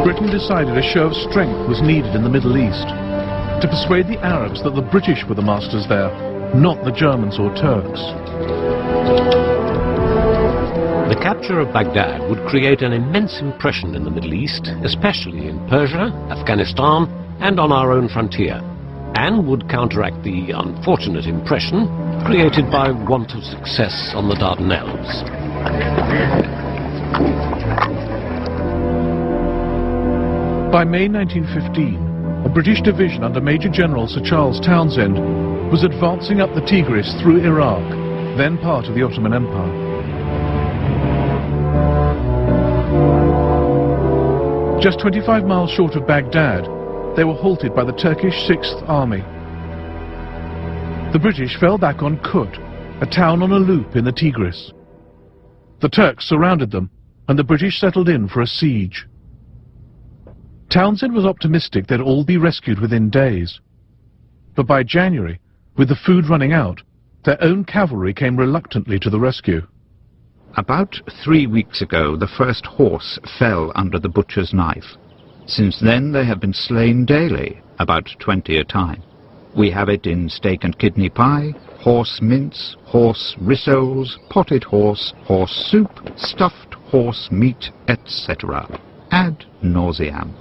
Britain decided a show of strength was needed in the Middle East to persuade the Arabs that the British were the masters there, not the Germans or Turks. The capture of Baghdad would create an immense impression in the Middle East, especially in Persia, Afghanistan, and on our own frontier, and would counteract the unfortunate impression created by want of success on the Dardanelles. By May 1915, a British division under Major General Sir Charles Townshend was advancing up the Tigris through Iraq, then part of the Ottoman Empire. Just 25 miles short of Baghdad, they were halted by the Turkish 6th Army. The British fell back on Kut, a town on a loop in the Tigris. The Turks surrounded them, and the British settled in for a siege. Townshend was optimistic they'd all be rescued within days. But by January, with the food running out, their own cavalry came reluctantly to the rescue. About 3 weeks ago, the first horse fell under the butcher's knife. Since then, they have been slain daily, about 20 a time. We have it in steak and kidney pie, horse mince, horse rissoles, potted horse, horse soup, stuffed horse meat, etc. Ad nauseam.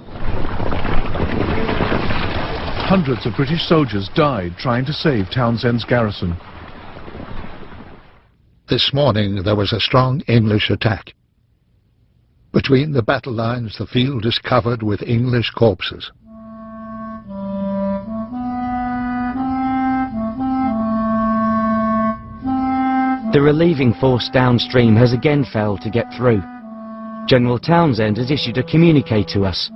Hundreds of British soldiers died trying to save Townshend's garrison. This morning there was a strong English attack. Between the battle lines, the field is covered with English corpses. The relieving force downstream has again failed to get through. General Townshend has issued a communique to us.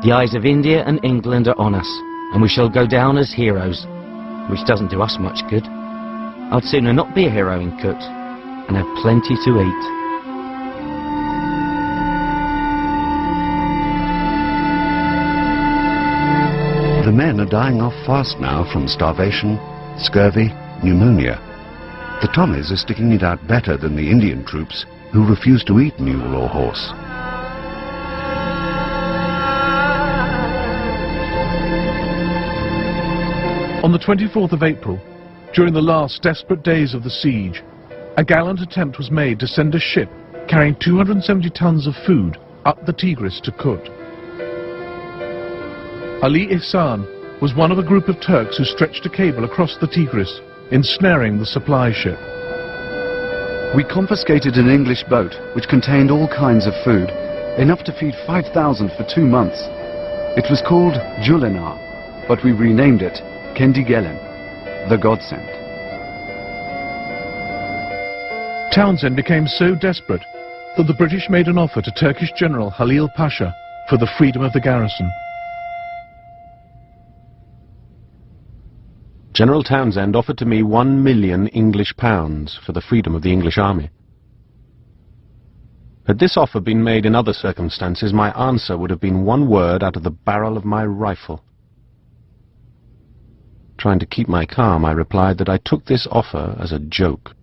The eyes of India and England are on us, and we shall go down as heroes, which doesn't do us much good. I'd sooner not be a hero in Kut and have plenty to eat. The men are dying off fast now from starvation, scurvy, pneumonia. The Tommies are sticking it out better than the Indian troops, who refuse to eat mule or horse. On the 24th of April, during the last desperate days of the siege, a gallant attempt was made to send a ship carrying 270 tons of food up the Tigris to Kut. Ali Ihsan was one of a group of Turks who stretched a cable across the Tigris, ensnaring the supply ship. We confiscated an English boat which contained all kinds of food, enough to feed 5,000 for 2 months. It was called Julinar, but we renamed it Kendigelen, the godsend. Townshend became so desperate that the British made an offer to Turkish General Halil Pasha for the freedom of the garrison. General Townshend offered to me £1 million English for the freedom of the English army. Had this offer been made in other circumstances, my answer would have been one word out of the barrel of my rifle. Trying to keep my calm, I replied that I took this offer as a joke.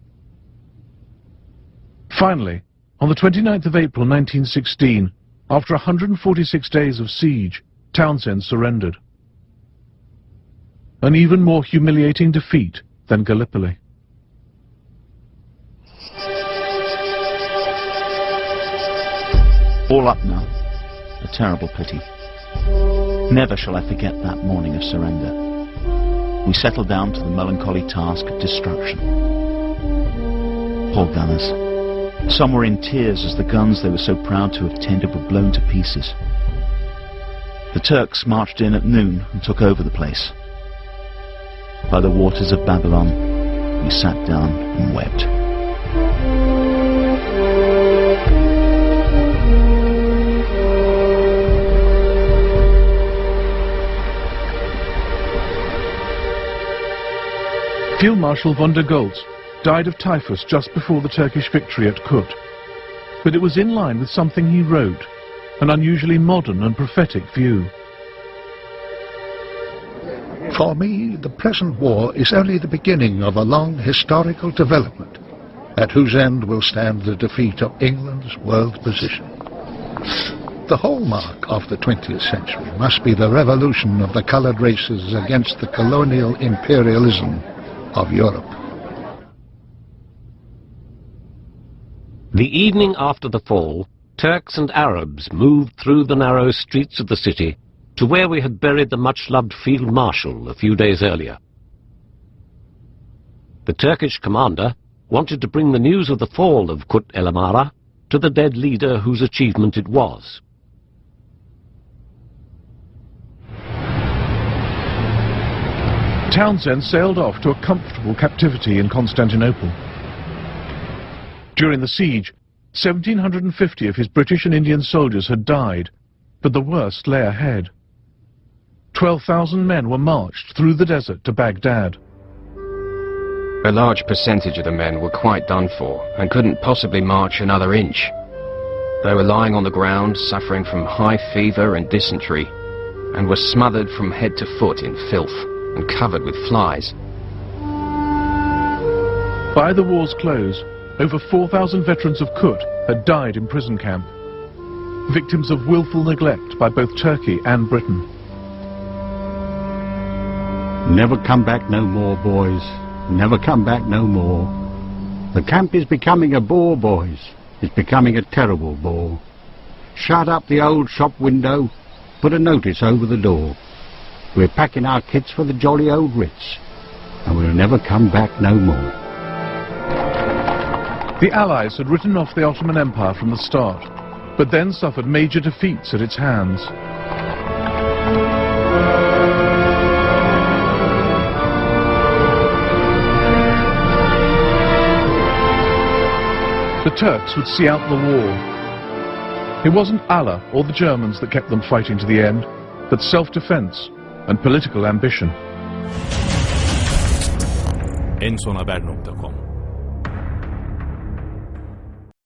Finally, on the 29th of April 1916, after 146 days of siege, Townshend surrendered. An even more humiliating defeat than Gallipoli. All up now. A terrible pity. Never shall I forget that morning of surrender. We settled down to the melancholy task of destruction. Poor gunners. Some were in tears as the guns they were so proud to have tended were blown to pieces. The Turks marched in at noon and took over the place. By the waters of Babylon, we sat down and wept. Field Marshal von der Goltz died of typhus just before the Turkish victory at Kut. But it was in line with something he wrote, an unusually modern and prophetic view. For me, the present war is only the beginning of a long historical development, at whose end will stand the defeat of England's world position. The hallmark of the 20th century must be the revolution of the coloured races against the colonial imperialism of Europe. The evening after the fall, Turks and Arabs moved through the narrow streets of the city to where we had buried the much-loved Field Marshal a few days earlier. The Turkish commander wanted to bring the news of the fall of Kut-ül Amare to the dead leader whose achievement it was. Townsend sailed off to a comfortable captivity in Constantinople. During the siege, 1,750 of his British and Indian soldiers had died, but the worst lay ahead. 12,000 men were marched through the desert to Baghdad. A large percentage of the men were quite done for and couldn't possibly march another inch. They were lying on the ground, suffering from high fever and dysentery, and were smothered from head to foot in filth and covered with flies. By the war's close, over 4,000 veterans of Kut had died in prison camp, victims of willful neglect by both Turkey and Britain. Never come back no more, boys. Never come back no more. The camp is becoming a bore, boys. It's becoming a terrible bore. Shut up the old shop window. Put a notice over the door. We're packing our kits for the jolly old Ritz, and we'll never come back no more. The Allies had written off the Ottoman Empire from the start, but then suffered major defeats at its hands. The Turks would see out the war. It wasn't Allah or the Germans that kept them fighting to the end, but self-defense and political ambition. Renklihaber.net